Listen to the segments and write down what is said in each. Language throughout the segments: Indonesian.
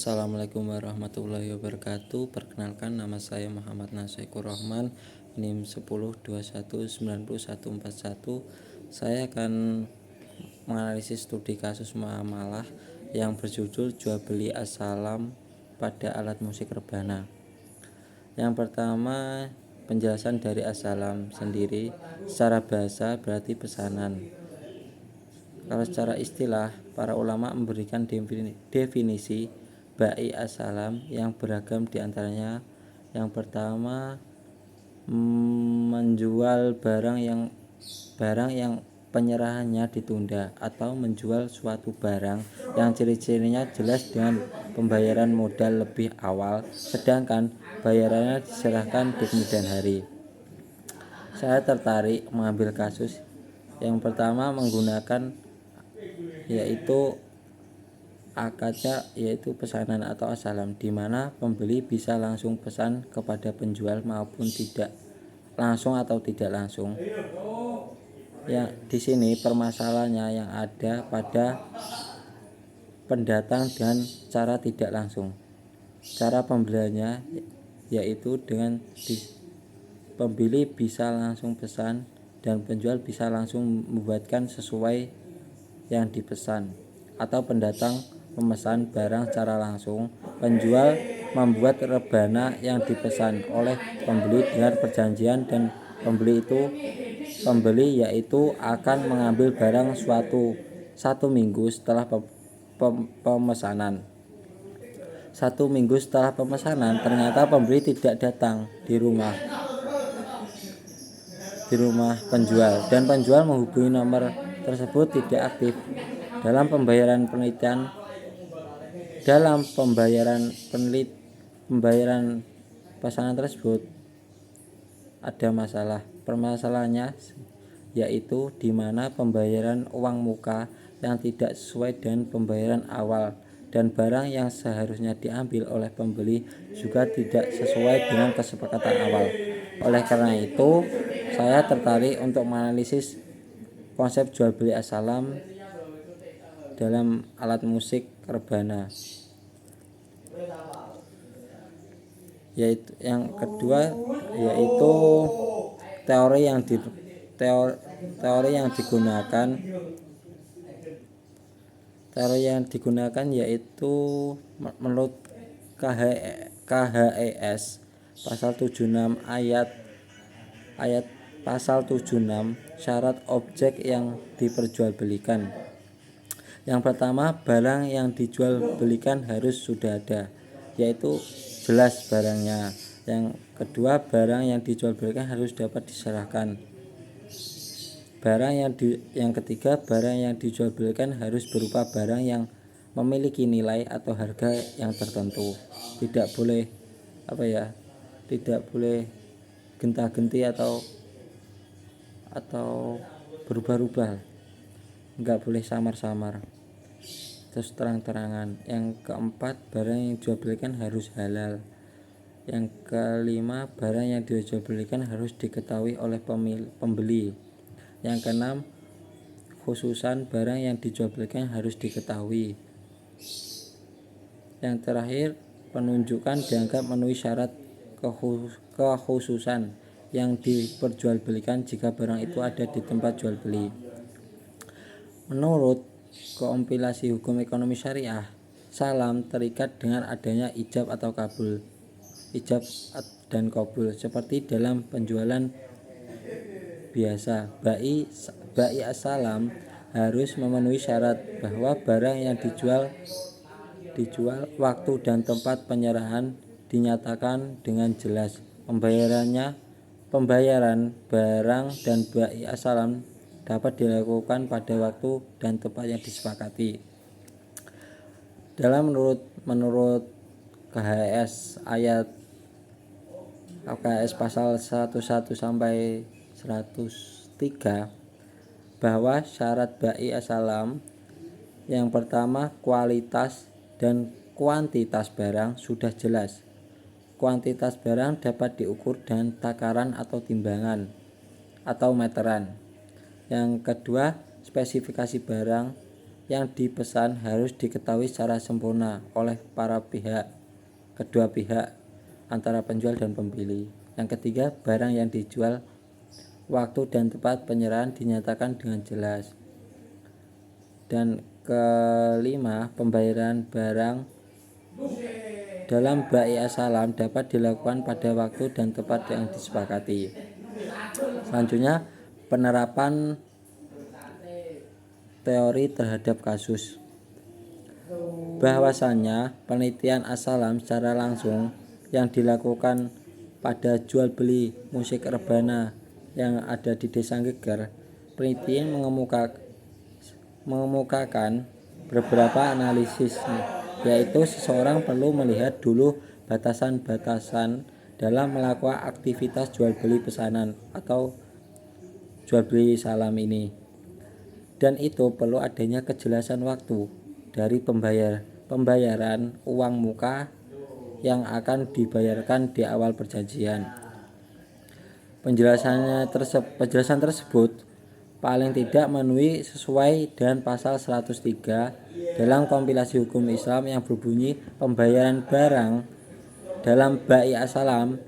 Assalamualaikum warahmatullahi wabarakatuh. Perkenalkan, nama saya Muhammad Nasaikur Rahman, NIM 10219141. Saya akan menganalisis studi kasus muamalah yang berjudul jual beli as-salam pada alat musik rebana. Yang pertama, penjelasan dari as-salam sendiri. Secara bahasa berarti pesanan. Kalau secara istilah, para ulama memberikan definisi bai as-salam yang beragam, diantaranya yang pertama, menjual barang yang penyerahannya ditunda, atau menjual suatu barang yang ciri-cirinya jelas dengan pembayaran modal lebih awal sedangkan bayarannya diserahkan di kemudian hari. Saya tertarik mengambil kasus yang pertama menggunakan akadnya yaitu pesanan atau as-salam, di mana pembeli bisa langsung pesan kepada penjual maupun tidak langsung atau tidak langsung. Ya, di sini permasalahannya yang ada pada pendatang dan cara tidak langsung. Cara pembeliannya yaitu dengan pembeli bisa langsung pesan dan penjual bisa langsung membuatkan sesuai yang dipesan, atau pendatang memesan barang secara langsung, penjual membuat rebana yang dipesan oleh pembeli dengan perjanjian, dan pembeli yaitu akan mengambil barang satu minggu setelah pemesanan. 1 minggu setelah pemesanan ternyata pembeli tidak datang di rumah penjual, dan penjual menghubungi nomor tersebut tidak aktif. Dalam pembayaran pesanan tersebut ada masalah. Permasalahannya yaitu di mana pembayaran uang muka yang tidak sesuai dengan pembayaran awal, dan barang yang seharusnya diambil oleh pembeli juga tidak sesuai dengan kesepakatan awal. Oleh karena itu, saya tertarik untuk menganalisis konsep jual beli as-salam dalam alat musik rebana. Yaitu yang kedua yaitu teori yang digunakan yaitu menurut KHES pasal 76 ayat pasal 76 syarat objek yang diperjualbelikan. Yang pertama, barang yang dijual belikan harus sudah ada, yaitu jelas barangnya. Yang kedua, barang yang dijual belikan harus dapat diserahkan. Yang ketiga, barang yang dijual belikan harus berupa barang yang memiliki nilai atau harga yang tertentu. Tidak boleh genta-genti atau berubah-ubah. Enggak boleh samar-samar, terus terang-terangan. Yang keempat, barang yang dijual belikan harus halal. Yang kelima, barang yang dijual belikan harus diketahui oleh pembeli. Yang keenam, khususan barang yang dijual belikan harus diketahui. Yang terakhir, penunjukan dianggap memenuhi syarat kekhususan yang diperjualbelikan jika barang itu ada di tempat jual beli. Menurut kompilasi hukum ekonomi syariah, salam terikat dengan adanya ijab dan kabul, seperti dalam penjualan biasa. Bai as-salam harus memenuhi syarat bahwa barang yang dijual, waktu dan tempat penyerahan dinyatakan dengan jelas. Pembayaran barang dan bai as-salam dapat dilakukan pada waktu dan tempat yang disepakati. Menurut KHS pasal 11 sampai 103 bahwa syarat bai as-salam yang pertama, kualitas dan kuantitas barang sudah jelas. Kuantitas barang dapat diukur dengan takaran atau timbangan atau meteran. Yang kedua, spesifikasi barang yang dipesan harus diketahui secara sempurna oleh kedua pihak antara penjual dan pembeli. Yang ketiga, barang yang dijual, waktu dan tempat penyerahan dinyatakan dengan jelas. Dan kelima, pembayaran barang dalam bai salam dapat dilakukan pada waktu dan tempat yang disepakati. Selanjutnya, penerapan teori terhadap kasus. Bahwasannya penelitian as-salam secara langsung yang dilakukan pada jual beli musik rebana yang ada di Desa Geger, penelitian mengemukakan beberapa analisis, yaitu seseorang perlu melihat dulu batasan-batasan dalam melakukan aktivitas jual beli pesanan atau jual beli salam ini, dan itu perlu adanya kejelasan waktu dari pembayaran uang muka yang akan dibayarkan di awal perjanjian. Penjelasan tersebut paling tidak memenuhi sesuai dengan pasal 103 dalam kompilasi hukum Islam yang berbunyi pembayaran barang dalam bai as-salam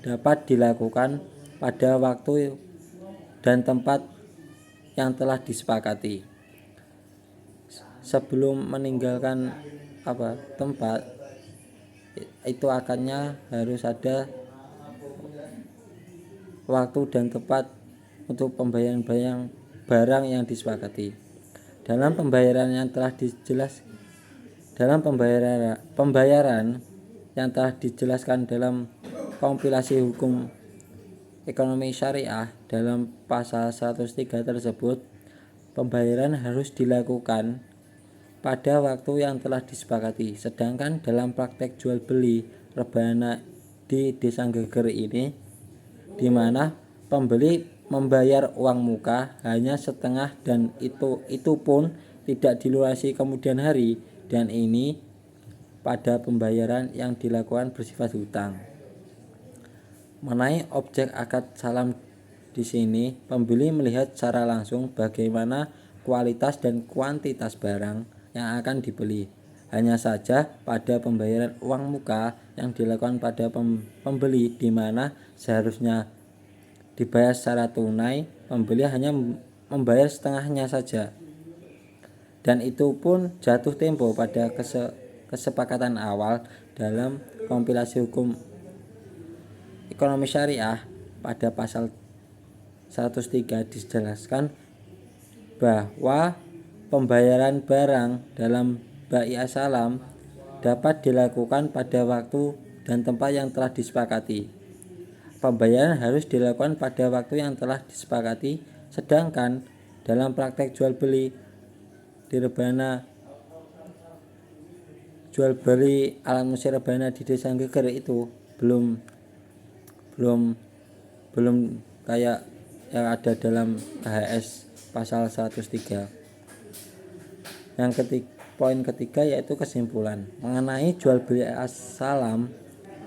dapat dilakukan pada waktu dan tempat yang telah disepakati. Sebelum meninggalkan tempat itu akadnya harus ada waktu dan tempat untuk pembayaran barang yang disepakati. Dalam pembayaran yang telah dijelaskan dalam kompilasi hukum ekonomi syariah dalam pasal 103 tersebut, pembayaran harus dilakukan pada waktu yang telah disepakati. Sedangkan dalam praktek jual beli rebana di Desa Geger ini, di mana pembeli membayar uang muka hanya setengah dan itu pun tidak dilunasi kemudian hari, dan ini pada pembayaran yang dilakukan bersifat hutang. Mengenai objek akad salam di sini, pembeli melihat secara langsung bagaimana kualitas dan kuantitas barang yang akan dibeli. Hanya saja pada pembayaran uang muka yang dilakukan pada pembeli, di mana seharusnya dibayar secara tunai, pembeli hanya membayar setengahnya saja, dan itu pun jatuh tempo pada kesepakatan awal dalam kompilasi hukum ekonomi syariah. Pada pasal 103 dijelaskan bahwa pembayaran barang dalam bai as-salam dapat dilakukan pada waktu dan tempat yang telah disepakati. Pembayaran harus dilakukan pada waktu yang telah disepakati, sedangkan dalam praktek jual beli alat musik rebana di Desa Geger itu belum kayak yang ada dalam KHS pasal 103. Poin ketiga yaitu kesimpulan mengenai jual beli as-salam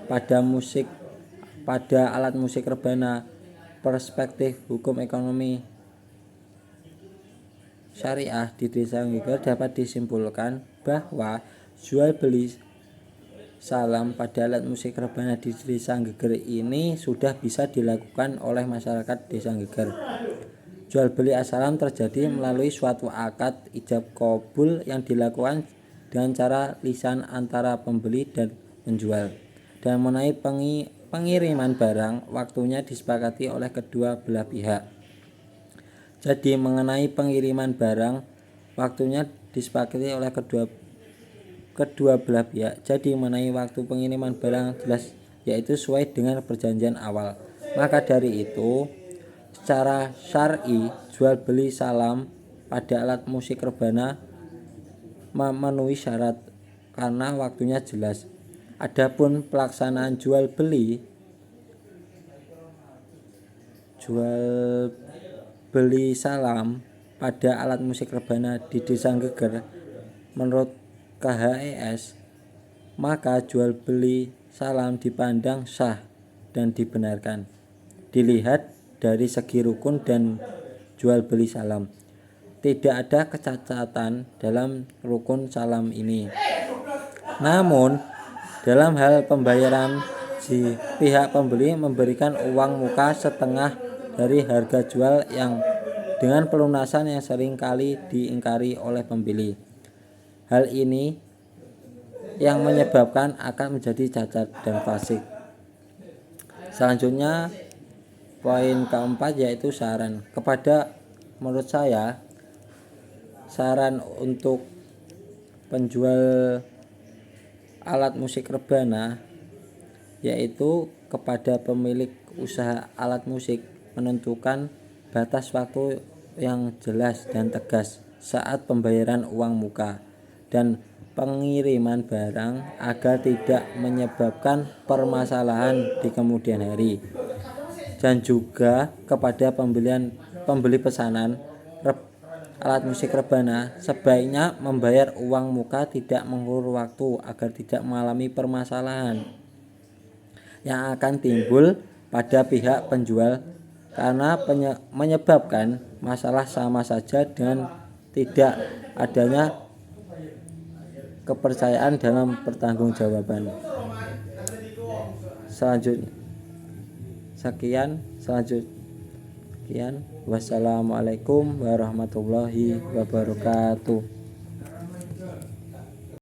pada alat musik rebana. Perspektif hukum ekonomi syariah di Desa Geger dapat disimpulkan bahwa jual beli salam pada alat musik rebana di Desa Geger ini sudah bisa dilakukan oleh masyarakat Desa Geger. Jual beli as-salam terjadi melalui suatu akad ijab qabul yang dilakukan dengan cara lisan antara pembeli dan penjual. Dan mengenai pengiriman barang, waktunya disepakati oleh kedua belah pihak. Jadi mengenai pengiriman barang, waktunya disepakati oleh kedua belah pihak. Jadi mengenai waktu pengiriman barang jelas, yaitu sesuai dengan perjanjian awal. Maka dari itu, secara syar'i jual beli salam pada alat musik rebana memenuhi syarat karena waktunya jelas. Adapun pelaksanaan jual beli salam pada alat musik rebana di Desa Geger menurut KHES, maka jual beli salam dipandang sah dan dibenarkan dilihat dari segi rukun dan jual beli salam. tidak ada kecacatan dalam rukun salam ini. Namun, dalam hal pembayaran, pihak pembeli memberikan uang muka setengah dari harga jual yang dengan pelunasan yang sering kali diingkari oleh pembeli. Hal ini yang menyebabkan akan menjadi cacat dan fasik. Selanjutnya, poin keempat yaitu saran. Menurut saya, saran untuk penjual alat musik rebana yaitu kepada pemilik usaha alat musik menentukan batas waktu yang jelas dan tegas saat pembayaran uang muka dan pengiriman barang agar tidak menyebabkan permasalahan di kemudian hari. Dan juga kepada pembeli pesanan alat musik rebana sebaiknya membayar uang muka tidak mengulur waktu agar tidak mengalami permasalahan yang akan timbul pada pihak penjual karena menyebabkan masalah sama saja dengan tidak adanya kepercayaan dalam pertanggungjawaban. Sekian. Wassalamualaikum warahmatullahi wabarakatuh.